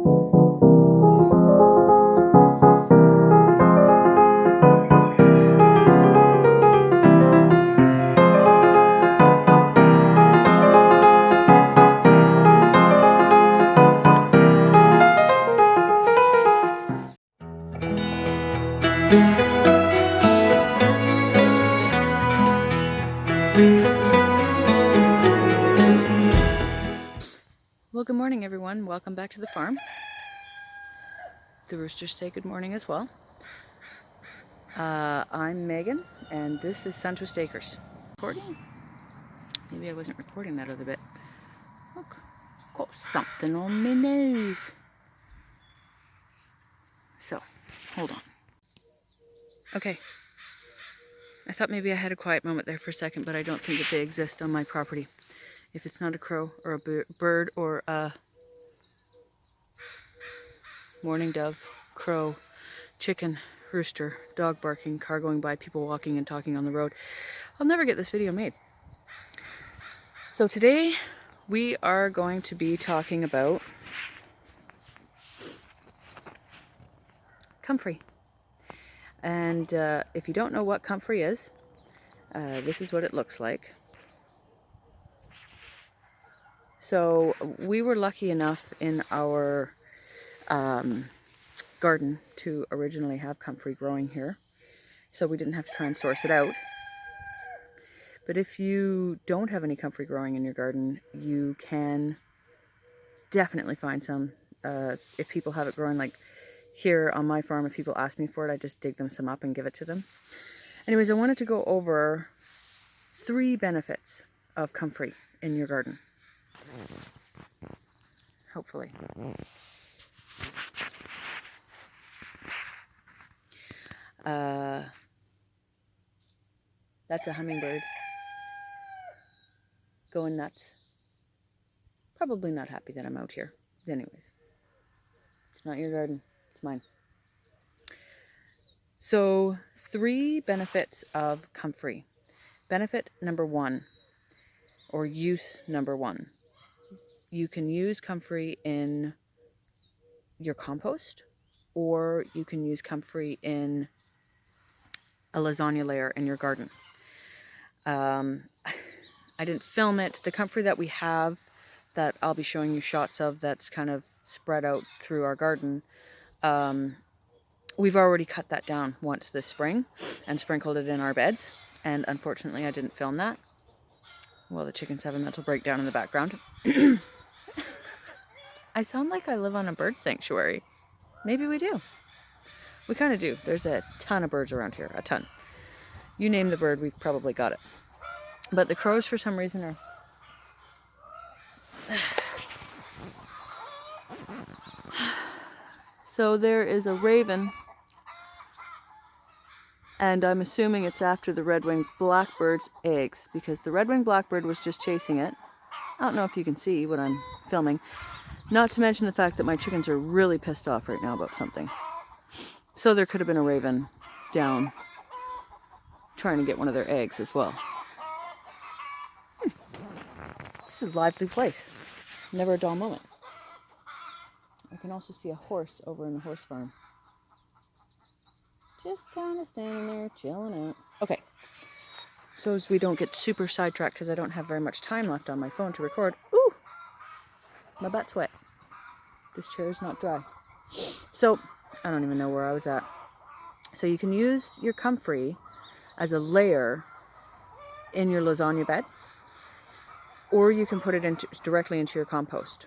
Well, good morning, everyone. Welcome back to the farm. The roosters say good morning as well. I'm Megan, and this is Suntrust Acres. Recording? Maybe I wasn't recording that other bit. Look, got something on my nose. So, hold on. Okay. I thought maybe I had a quiet moment there for a second, but I don't think that they exist on my property. If it's not a crow or a bird or a mourning dove, crow, chicken, rooster, dog barking, car going by, people walking and talking on the road, I'll never get this video made. So today we are going to be talking about comfrey. And if you don't know what comfrey is, this is what it looks like. So we were lucky enough in our garden to originally have comfrey growing here, so we didn't have to try and source it out. But if you don't have any comfrey growing in your garden, you can definitely find some. If people have it growing, like here on my farm, if people ask me for it, I just dig them some up and give it to them. Anyways, I wanted to go over 3 benefits of comfrey in your garden. Hopefully. That's a hummingbird going nuts. Probably not happy that I'm out here. Anyways, it's not your garden, it's mine. So 3 benefits of comfrey. Benefit number 1, or use number 1. You can use comfrey in your compost, or you can use comfrey in a lasagna layer in your garden. I didn't film it. The comfrey that we have, that I'll be showing you shots of, that's kind of spread out through our garden, we've already cut that down once this spring and sprinkled it in our beds, and unfortunately I didn't film that. Well, the chickens have a mental breakdown in the background. I sound like I live on a bird sanctuary. Maybe we do. We kind of do. There's a ton of birds around here. A ton. You name the bird, we've probably got it. But the crows, for some reason, are... So there is a raven, and I'm assuming it's after the red-winged blackbird's eggs, because the red-winged blackbird was just chasing it. I don't know if you can see what I'm filming. Not to mention the fact that my chickens are really pissed off right now about something. So there could have been a raven down trying to get one of their eggs as well. This is a lively place. Never a dull moment. I can also see a horse over in the horse farm. Just kind of standing there, chilling out. Okay. So as we don't get super sidetracked, because I don't have very much time left on my phone to record. Ooh! My butt's wet. This chair is not dry. So, I don't even know where I was at. So you can use your comfrey as a layer in your lasagna bed, or you can put it directly into your compost.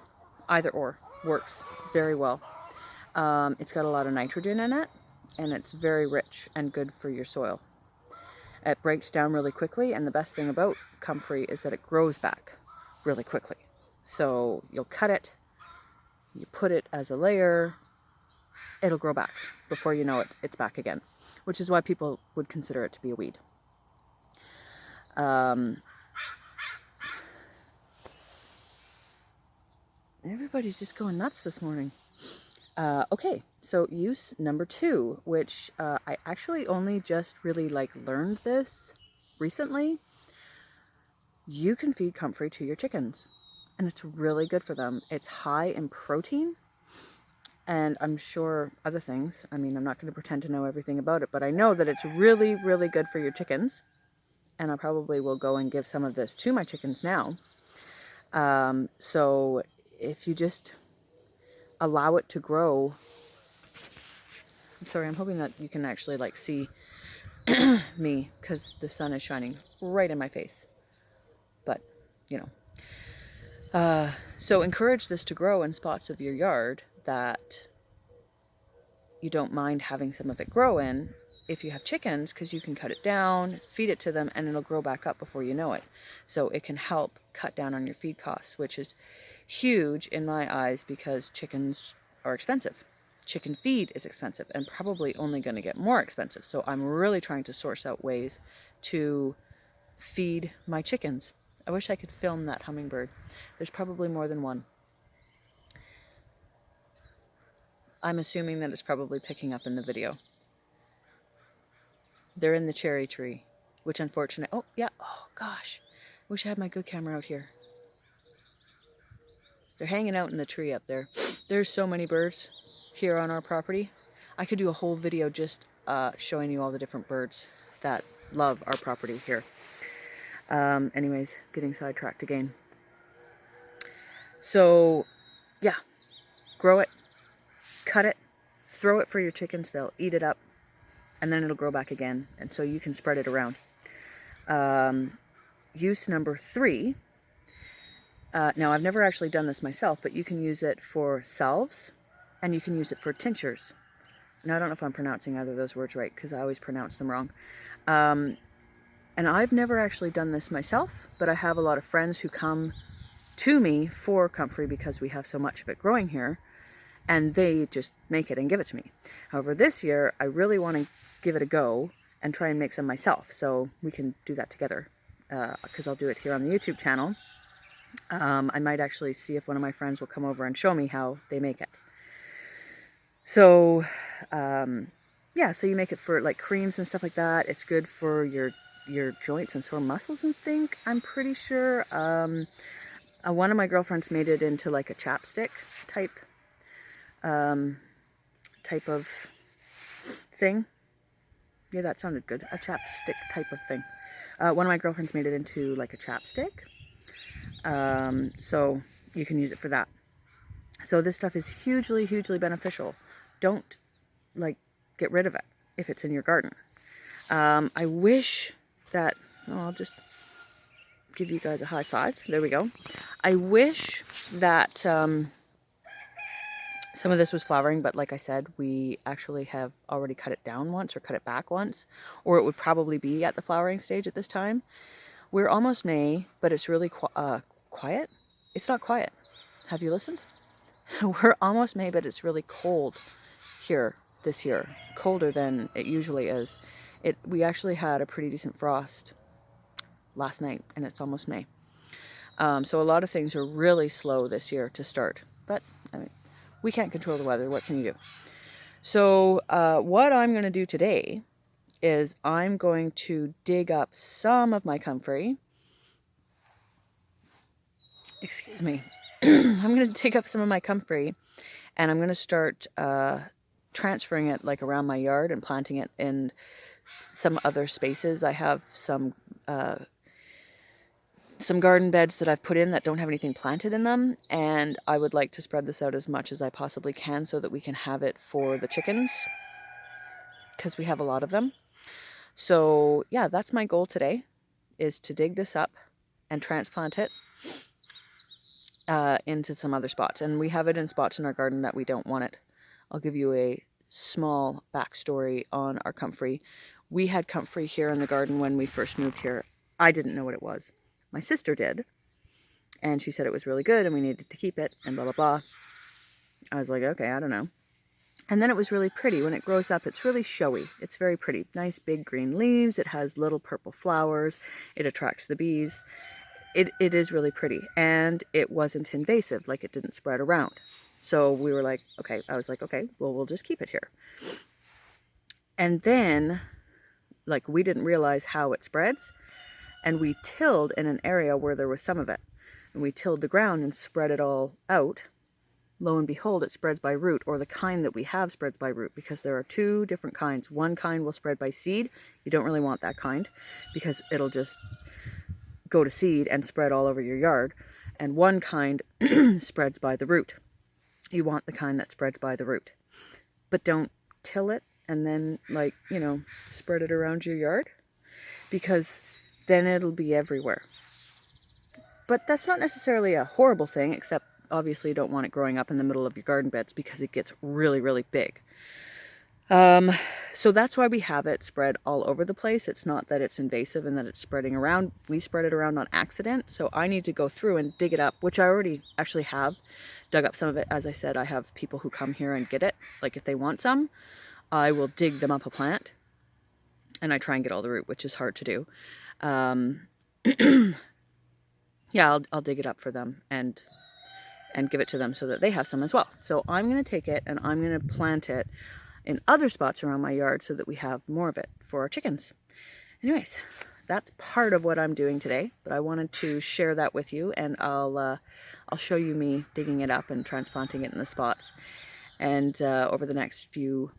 Either or works very well. It's got a lot of nitrogen in it, and it's very rich and good for your soil. It breaks down really quickly, and the best thing about comfrey is that it grows back really quickly. So you'll cut it, you put it as a layer, it'll grow back. Before you know it, it's back again, which is why people would consider it to be a weed. Everybody's just going nuts this morning. Okay, so use number 2, which I actually only just really learned this recently. You can feed comfrey to your chickens, and it's really good for them. It's high in protein, and I'm sure other things. I mean, I'm not going to pretend to know everything about it, but I know that it's really, really good for your chickens. And I probably will go and give some of this to my chickens now. So if you just allow it to grow, I'm sorry, I'm hoping that you can actually like see me because the sun is shining right in my face. But, you know, so encourage this to grow in spots of your yard that you don't mind having some of it grow in if you have chickens, because you can cut it down, feed it to them, and it'll grow back up before you know it. So it can help cut down on your feed costs, which is huge in my eyes because chickens are expensive. Chicken feed is expensive and probably only going to get more expensive. So I'm really trying to source out ways to feed my chickens. I wish I could film that hummingbird. There's probably more than one. I'm assuming that it's probably picking up in the video. They're in the cherry tree, which unfortunately, oh yeah, oh gosh. Wish I had my good camera out here. They're hanging out in the tree up there. There's so many birds here on our property. I could do a whole video just showing you all the different birds that love our property here. Anyways, getting sidetracked again. So yeah, grow it, cut it, throw it for your chickens. They'll eat it up and then it'll grow back again. And so you can spread it around. Use number 3. Now, I've never actually done this myself, but you can use it for salves and you can use it for tinctures. Now, I don't know if I'm pronouncing either of those words right because I always pronounce them wrong. And I've never actually done this myself, but I have a lot of friends who come to me for comfrey because we have so much of it growing here, and they just make it and give it to me. However, this year, I really want to give it a go and try and make some myself, so we can do that together because I'll do it here on the YouTube channel. I might actually see if one of my friends will come over and show me how they make it. So, yeah, so you make it for like creams and stuff like that. It's good for your joints and sore muscles and think, I'm pretty sure. One of my girlfriends made it into like a chapstick type of thing. Yeah, that sounded good. A chapstick type of thing. One of my girlfriends made it into like a chapstick. So you can use it for that. So this stuff is hugely, hugely beneficial. Don't like get rid of it if it's in your garden. I wish that, I'll just give you guys a high five. There we go. I wish that some of this was flowering, but like I said, we actually have already cut it down once or cut it back once, or it would probably be at the flowering stage at this time. We're almost May, but it's really quiet. It's not quiet. Have you listened? We're almost May, but it's really cold here this year. Colder than it usually is. We actually had a pretty decent frost last night, and it's almost May. So a lot of things are really slow this year to start. But I mean, we can't control the weather. What can you do? So what I'm going to do today is I'm going to dig up some of my comfrey. Excuse me. I'm going to dig up some of my comfrey, and I'm going to start transferring it like around my yard and planting it in some other spaces. I have some garden beds that I've put in that don't have anything planted in them, and I would like to spread this out as much as I possibly can so that we can have it for the chickens, because we have a lot of them. So yeah, that's my goal today, is to dig this up and transplant it into some other spots. And we have it in spots in our garden that we don't want it. I'll give you a small backstory on our comfrey. We had comfrey here in the garden when we first moved here. I didn't know what it was. My sister did, and she said it was really good and we needed to keep it and blah, blah, blah. I was like, okay, I don't know. And then it was really pretty. When it grows up, it's really showy. It's very pretty. Nice big green leaves. It has little purple flowers. It attracts the bees. It is really pretty. And it wasn't invasive, like it didn't spread around. So we were like, okay, I was like, okay, well, we'll just keep it here. And then, like, we didn't realize how it spreads. And we tilled in an area where there was some of it. And we tilled the ground and spread it all out. lo and behold, it spreads by root, or the kind that we have spreads by root, because there are two different kinds. One kind will spread by seed. You don't really want that kind because it'll just go to seed and spread all over your yard. And one kind spreads by the root. You want the kind that spreads by the root. But don't till it and then, like, you know, spread it around your yard, because then it'll be everywhere. But that's not necessarily a horrible thing, except obviously you don't want it growing up in the middle of your garden beds because it gets really, really big. So that's why we have it spread all over the place. It's not that it's invasive and that it's spreading around. We spread it around on accident. So I need to go through and dig it up, which I already actually have dug up some of it. As I said, I have people who come here and get it. Like if they want some, I will dig them up a plant and I try and get all the root, which is hard to do. Yeah, I'll dig it up for them and give it to them so that they have some as well. So I'm going to take it and I'm going to plant it in other spots around my yard so that we have more of it for our chickens. Anyways, that's part of what I'm doing today, but I wanted to share that with you, and I'll show you me digging it up and transplanting it in the spots. And over the next few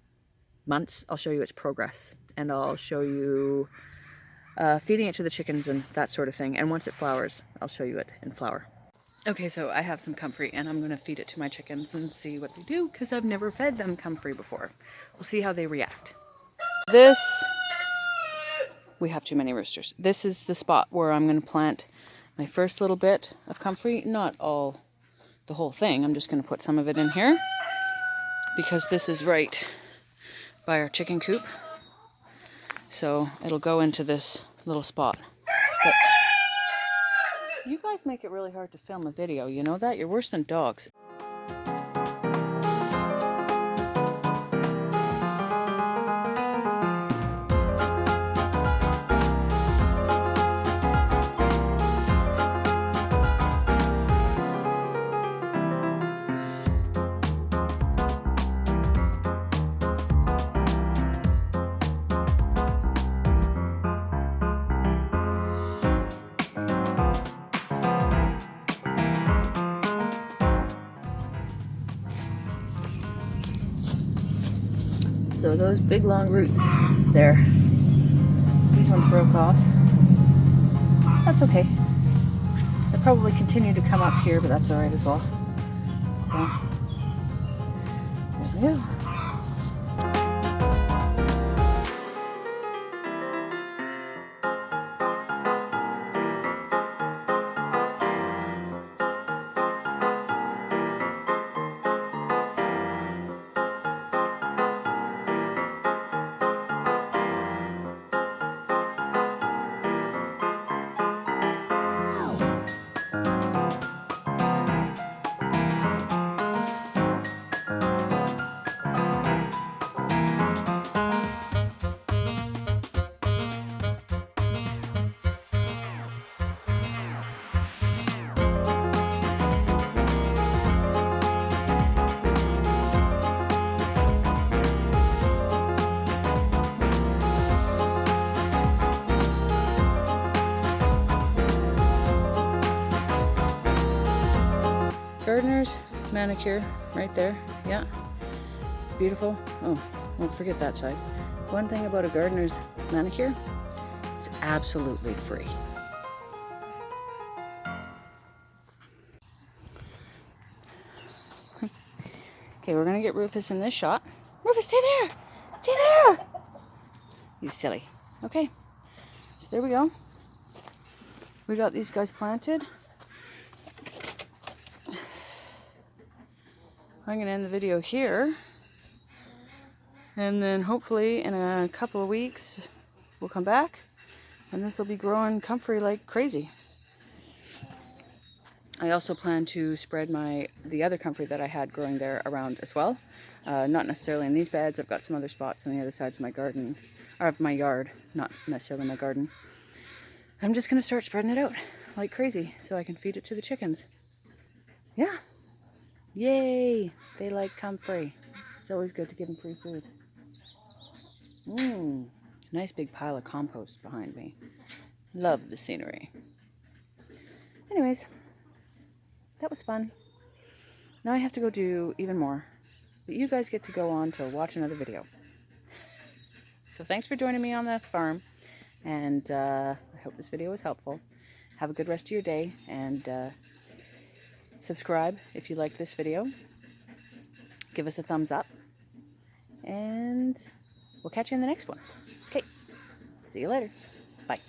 months, I'll show you its progress, and I'll show you feeding it to the chickens and that sort of thing. And once it flowers, I'll show you it in flower. Okay, so I have some comfrey and I'm going to feed it to my chickens and see what they do, because I've never fed them comfrey before. We'll see how they react. We have too many roosters. This is the spot where I'm going to plant my first little bit of comfrey. Not all, the whole thing. I'm just going to put some of it in here because this is right by our chicken coop. So it'll go into this little spot. But you guys make it really hard to film a video, you know that? You're worse than dogs. So those big long roots there, these ones broke off. That's okay. They'll probably continue to come up here, but that's alright as well. So, there we go. Gardener's manicure right there. Yeah, it's beautiful. Oh, don't forget that side. One thing about a gardener's manicure, it's absolutely free. Okay, we're gonna get Rufus in this shot. Rufus, stay there! Stay there! You silly. Okay, so there we go. We got these guys planted. I'm going to end the video here, and then hopefully in a couple of weeks we'll come back and this will be growing comfrey like crazy. I also plan to spread the other comfrey that I had growing there around as well. Not necessarily in these beds. I've got some other spots on the other sides of my garden, or of my yard, not necessarily my garden. I'm just going to start spreading it out like crazy so I can feed it to the chickens. Yeah. Yay! They like comfrey. It's always good to give them free food. Nice big pile of compost behind me. Love the scenery. Anyways, that was fun. Now I have to go do even more. But you guys get to go on to watch another video. So thanks for joining me on the farm. And I hope this video was helpful. Have a good rest of your day. And subscribe if you like this video. Give us a thumbs up. And we'll catch you in the next one. Okay. See you later. Bye.